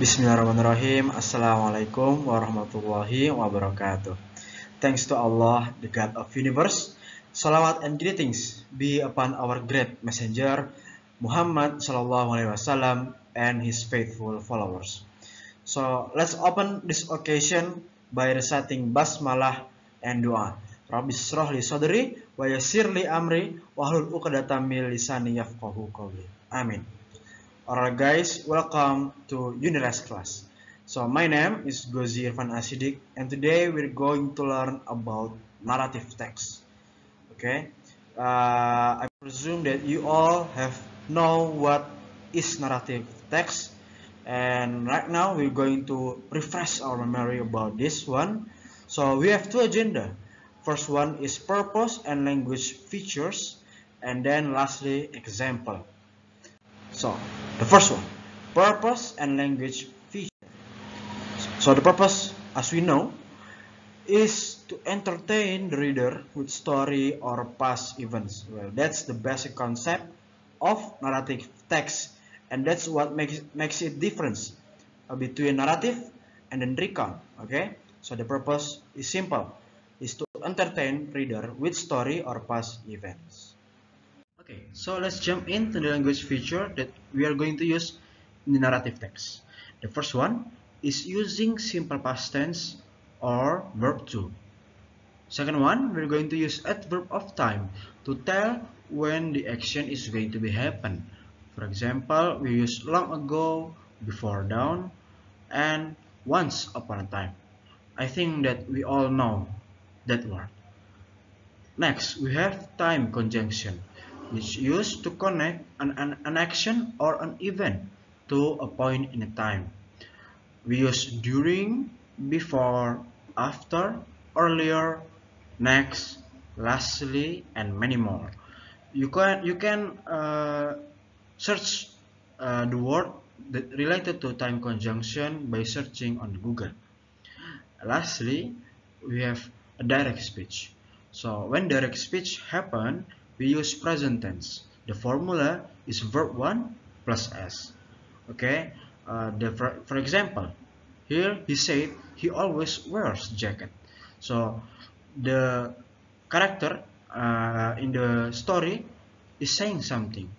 Bismillahirrahmanirrahim. Assalamualaikum warahmatullahi wabarakatuh. Thanks to Allah, the God of universe. Salawat and greetings be upon our great messenger Muhammad sallallahu alaihi wasallam and his faithful followers. So let's open this occasion by reciting basmalah and dua. Rabbi shrah li sadri wa yassir li amri wahlul 'uqdatam min lisani yafqahu qawli. Amin. Alright guys, welcome to Unires Class. So my name is Gozi Irfan Asidik and today we're going to learn about narrative text. Okay, I presume that you all have know what is narrative text, and right now we're going to refresh our memory about this one. So we have two agenda. First one is purpose and language features, and then lastly example. So the first one, purpose and language feature. So the purpose, as we know, is to entertain the reader with story or past events. Well, that's the basic concept of narrative text, and that's what makes it difference between narrative and then recount. Okay, so the purpose is simple, is to entertain reader with story or past events. Okay, so let's jump into the language feature that we are going to use in the narrative text. The first one is using simple past tense or verb to. Second one, we're going to use adverb of time to tell when the action is going to be happen. For example, we use long ago, before dawn, and once upon a time. I think that we all know that word. Next, we have time conjunction, which used to connect an action or an event to a point in a time. We use during, before, after, earlier, next, lastly, and many more. You can search the word that related to time conjunction by searching on Google. Lastly, we have a direct speech. So when direct speech happen, we use present tense. The formula is verb 1 plus s. Okay, for example, here he said he always wears jacket. So the character in the story is saying something,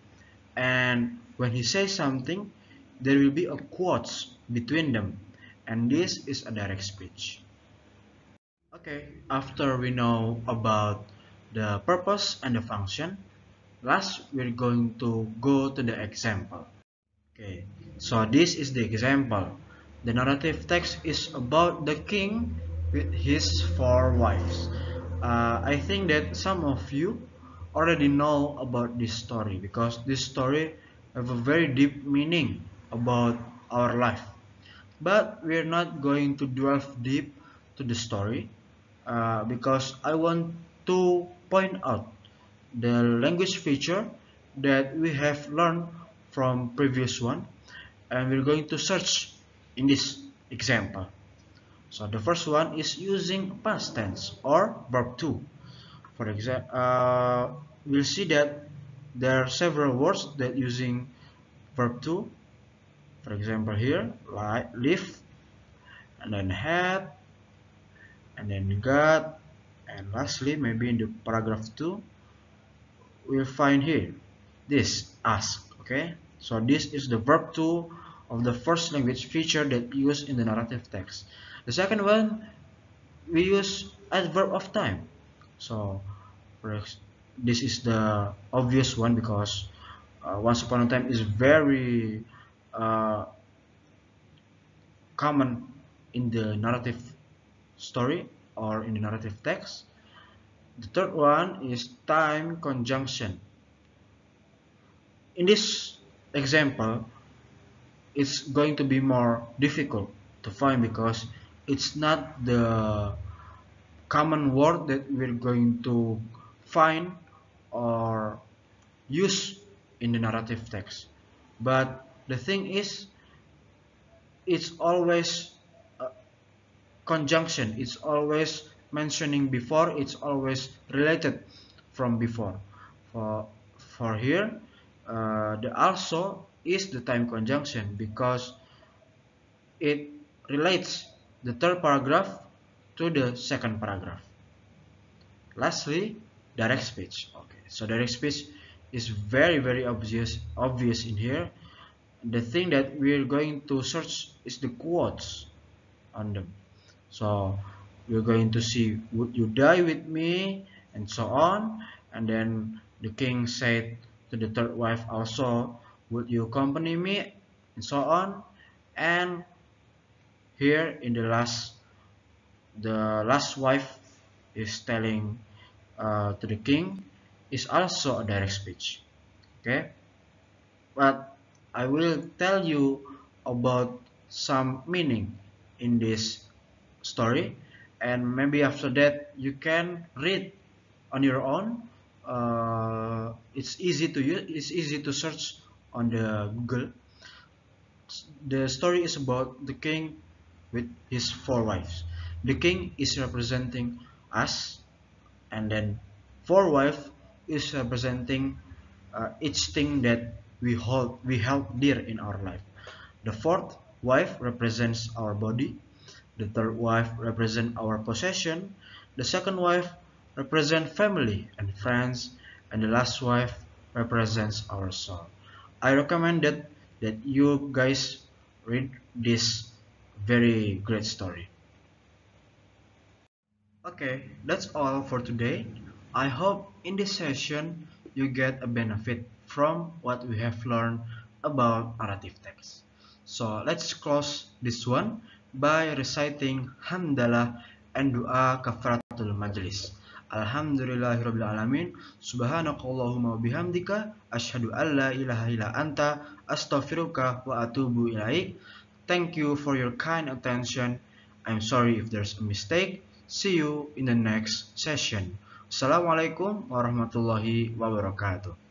and when he says something, there will be a quotes between them, and this is a direct speech. Okay, after we know about the purpose and the function, last we're going to go to the example. Okay, so this is the example. The narrative text is about the king with his four wives. I think that some of you already know about this story because this story have a very deep meaning about our life. But we're not going to delve deep to the story because I want to point out the language feature that we have learned from previous one, and we're going to search in this example. So the first one is using past tense or verb to. For example, we'll see that there are several words that using verb to. For example, here like live, and then had, and then got, and lastly maybe in the paragraph 2 we'll find here this ask. Okay, so this is the verb to of the first language feature that used in the narrative text. The second one, we use adverb of time. So this is the obvious one because once upon a time is very common in the narrative story or in the narrative text. The third one is time conjunction. In this example, it's going to be more difficult to find because it's not the common word that we're going to find or use in the narrative text. But the thing is, it's always conjunction, it's always mentioning before, it's always related from before. For here, the also is the time conjunction because it relates the third paragraph to the second paragraph. Lastly, direct speech. Okay, so direct speech is very obvious in here. The thing that we're going to search is the quotes on them. So we're going to see, would you die with me, and so on. And then the king said to the third wife also, would you accompany me, and so on. And here in the last wife is telling to the king is also a direct speech. Okay, but I will tell you about some meaning in this story, and maybe after that you can read on your own. It's easy to use, it's easy to search on the Google. The story is about the king with his four wives. The king is representing us, and then four wife is representing each thing that we held dear in our life. The fourth wife represents our body. The third wife represents our possession. The second wife represents family and friends. And the last wife represents our soul. I recommend that you guys read this very great story. Okay, that's all for today. I hope in this session you get a benefit from what we have learned about narrative text. So let's close this one by reciting Hamdalah and Dua Kafaratul Majlis. Alhamdulillahirabbil alamin. Subhanakallahumma bihamdika asyhadu an la ilaha illa anta astaghfiruka wa atubu ilaik. Thank you for your kind attention. I'm sorry if there's a mistake. See you in the next session. Assalamualaikum warahmatullahi wabarakatuh.